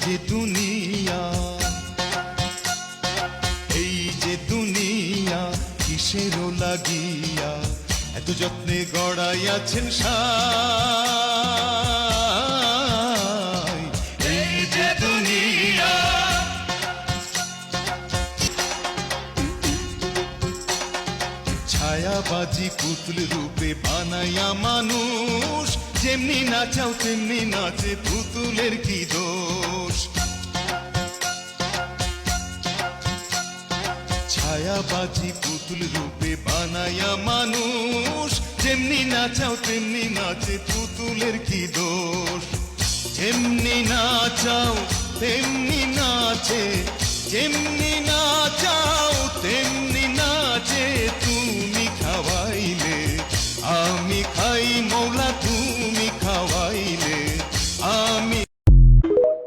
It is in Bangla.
যে দুনিয়া, এই যে দুনিয়া কিসেরও লাগিয়া এত যত্নে গড়াইয়াছেন সাই। এই যে দুনিয়া, ছায়াবাজি পুতুল রূপে বানাইয়া মানুষ, যেমনি নাচাও তেমনি নাচে, পুতুলের কি দোষ। ছায়াবাজি পুতুল রূপে বানাইয়া মানুষ, যেমনি নাচাও তেমনি নাচে, পুতুলের কি দোষ। যেমনি নাচাও তেমনি নাচে, যেমনি না